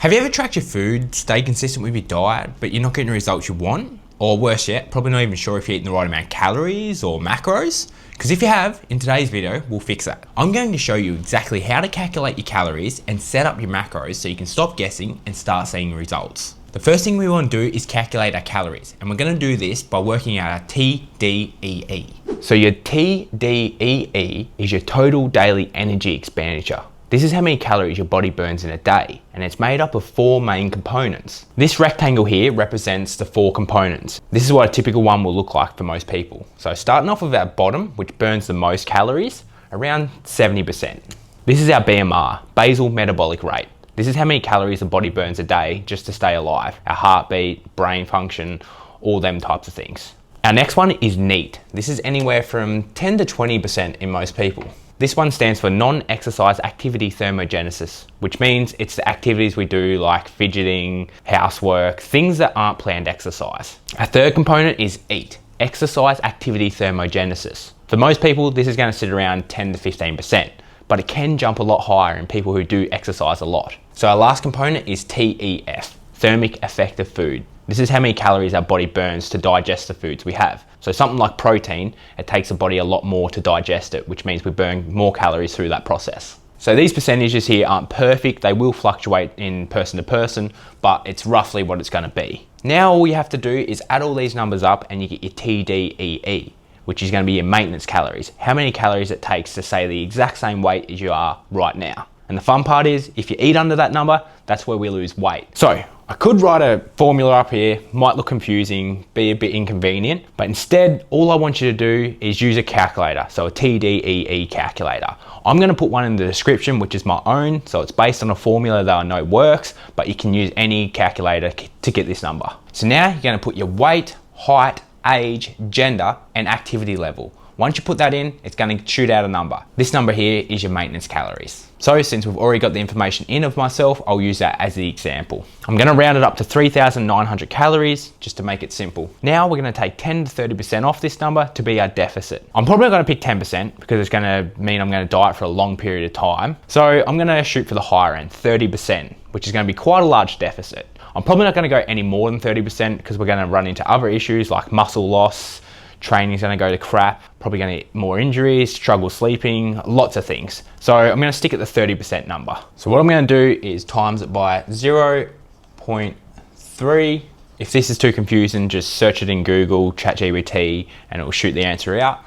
Have you ever tracked your food, stayed consistent with your diet, but you're not getting the results you want? Or worse yet, probably not even sure if you're eating the right amount of calories or macros? Because if you have, in today's video, we'll fix that. I'm going to show you exactly how to calculate your calories and set up your macros so you can stop guessing and start seeing results. The first thing we want to do is calculate our calories, and we're going to do this by working out our TDEE. So your TDEE is your total daily energy expenditure. This is how many calories your body burns in a day, and it's made up of 4 main components. This rectangle here represents the 4 components. This is what a typical one will look like for most people. So starting off with our bottom, which burns the most calories, around 70%. This is our BMR, basal metabolic rate. This is how many calories the body burns a day just to stay alive. Our heartbeat, brain function, all them types of things. Our next one is NEAT. This is anywhere from 10 to 20% in most people. This one stands for non-exercise activity thermogenesis, which means it's the activities we do like fidgeting, housework, things that aren't planned exercise. Our third component is EAT, exercise activity thermogenesis. For most people, this is going to sit around 10 to 15%, but it can jump a lot higher in people who do exercise a lot. So our last component is TEF, thermic effective food. This is how many calories our body burns to digest the foods we have. So something like protein, it takes the body a lot more to digest it, which means we burn more calories through that process. So these percentages here aren't perfect. They will fluctuate in person to person, but it's roughly what it's going to be. Now all you have to do is add all these numbers up and you get your TDEE, which is going to be your maintenance calories. How many calories it takes to stay the exact same weight as you are right now. And the fun part is, if you eat under that number, that's where we lose weight. So I could write a formula up here, might look confusing, be a bit inconvenient, but instead, all I want you to do is use a calculator, so a TDEE calculator. I'm gonna put one in the description, which is my own, so it's based on a formula that I know works, but you can use any calculator to get this number. So now you're gonna put your weight, height, age, gender, and activity level. Once you put that in, it's going to shoot out a number. This number here is your maintenance calories. So since we've already got the information in of myself, I'll use that as the example. I'm going to round it up to 3,900 calories just to make it simple. Now we're going to take 10 to 30% off this number to be our deficit. I'm probably going to pick 10% because it's going to mean I'm going to diet for a long period of time. So I'm going to shoot for the higher end, 30%, which is going to be quite a large deficit. I'm probably not going to go any more than 30% because we're going to run into other issues like muscle loss, training's gonna go to crap, probably gonna get more injuries, struggle sleeping, lots of things. So I'm gonna stick at the 30% number. So what I'm gonna do is times it by 0.3. If this is too confusing, just search it in Google, ChatGPT, and it will shoot the answer out.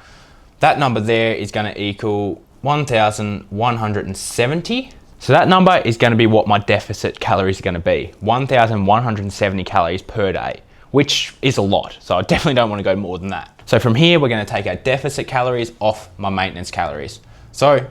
That number there is gonna equal 1,170. So that number is gonna be what my deficit calories are gonna be, 1,170 calories per day, which is a lot. So I definitely don't wanna go more than that. So from here, we're gonna take our deficit calories off my maintenance calories. So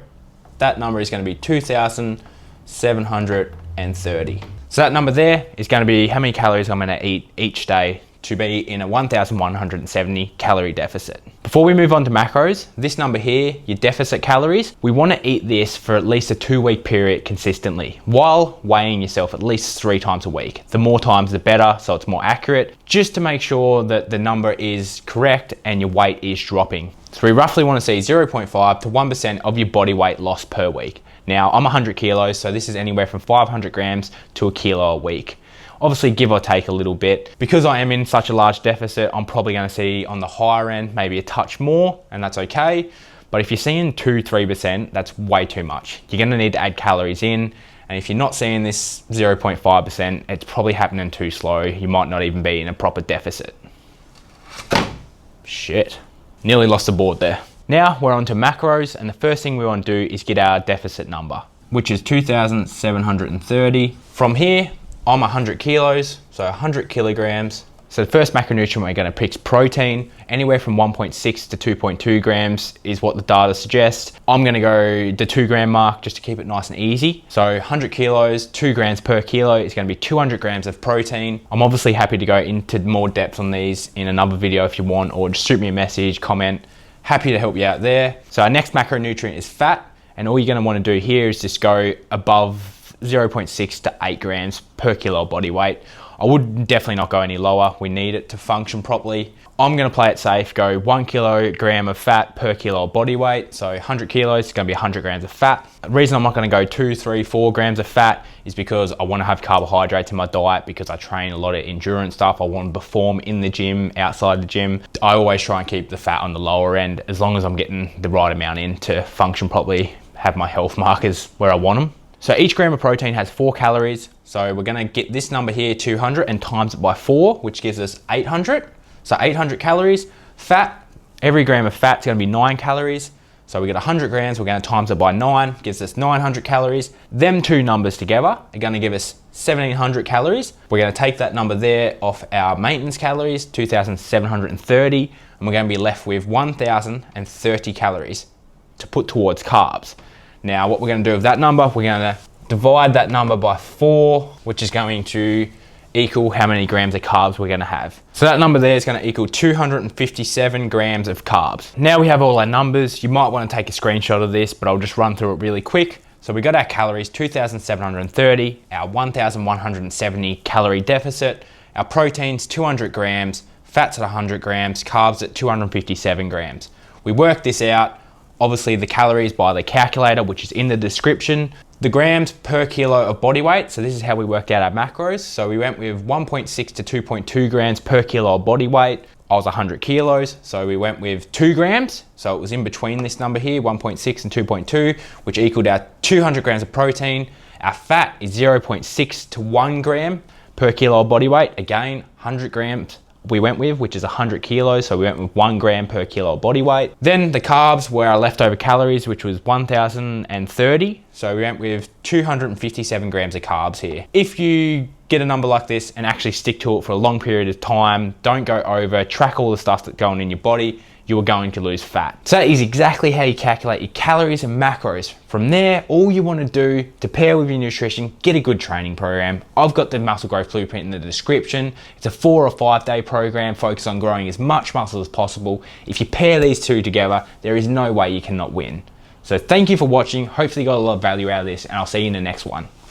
that number is gonna be 2,730. So that number there is gonna be how many calories I'm gonna eat each day to be in a 1,170 calorie deficit. Before we move on to macros, this number here, your deficit calories, we wanna eat this for at least a 2-week period consistently while weighing yourself at least 3 times a week. The more times the better, so it's more accurate, just to make sure that the number is correct and your weight is dropping. So we roughly wanna see 0.5 to 1% of your body weight loss per week. Now I'm 100 kilos, so this is anywhere from 500 grams to a kilo a week. Obviously give or take a little bit. Because I am in such a large deficit, I'm probably gonna see on the higher end, maybe a touch more, and that's okay. But if you're seeing 2-3%, that's way too much. You're gonna need to add calories in, and if you're not seeing this 0.5%, it's probably happening too slow. You might not even be in a proper deficit. Shit, nearly lost the board there. Now we're on to macros, and the first thing we wanna do is get our deficit number, which is 2,730. From here, I'm 100 kilos, so 100 kilograms. So the first macronutrient we're gonna pick is protein. Anywhere from 1.6 to 2.2 grams is what the data suggests. I'm gonna go the 2 gram mark just to keep it nice and easy. So 100 kilos, 2 grams per kilo is gonna be 200 grams of protein. I'm obviously happy to go into more depth on these in another video if you want, or just shoot me a message, comment. Happy to help you out there. So our next macronutrient is fat, and all you're gonna wanna do here is just go above 0.6 to 8 grams per kilo body weight. I would definitely not go any lower. We need it to function properly. I'm gonna play it safe, go 1 kilogram of fat per kilo of body weight. So 100 kilos is gonna be 100 grams of fat. The reason I'm not gonna go 2, 3, 4 grams of fat is because I wanna have carbohydrates in my diet because I train a lot of endurance stuff. I wanna perform in the gym, outside the gym. I always try and keep the fat on the lower end as long as I'm getting the right amount in to function properly, have my health markers where I want them. So each gram of protein has 4 calories. So we're gonna get this number here, 200, and times it by 4, which gives us 800. So 800 calories. Fat, every gram of fat is gonna be 9 calories. So we get 100 grams, we're gonna times it by 9, gives us 900 calories. Them two numbers together are gonna give us 1700 calories. We're gonna take that number there off our maintenance calories, 2730, and we're gonna be left with 1030 calories to put towards carbs. Now what we're gonna do with that number, we're gonna divide that number by 4, which is going to equal how many grams of carbs we're gonna have. So that number there is gonna equal 257 grams of carbs. Now we have all our numbers. You might wanna take a screenshot of this, but I'll just run through it really quick. So we got our calories, 2730, our 1170 calorie deficit, our proteins, 200 grams, fats at 100 grams, carbs at 257 grams. We work this out, obviously the calories by the calculator, which is in the description. The grams per kilo of body weight, so this is how we worked out our macros. So we went with 1.6 to 2.2 grams per kilo of body weight. I was 100 kilos, so we went with 2 grams. So it was in between this number here, 1.6 and 2.2, which equaled our 200 grams of protein. Our fat is 0.6 to 1 gram per kilo of body weight. Again, 100 grams we went with, which is 100 kilos, so we went with 1 gram per kilo of body weight. Then the carbs were our leftover calories, which was 1030, so we went with 257 grams of carbs here. If you get a number like this and actually stick to it for a long period of time, don't go over, track all the stuff that's going in your body, you are going to lose fat. So that is exactly how you calculate your calories and macros. From there, all you want to do to pair with your nutrition, get a good training program. I've got the muscle growth blueprint in the description. It's a 4 or 5 day program focused on growing as much muscle as possible. If you pair these two together, there is no way you cannot win. So thank you for watching. Hopefully you got a lot of value out of this, and I'll see you in the next one.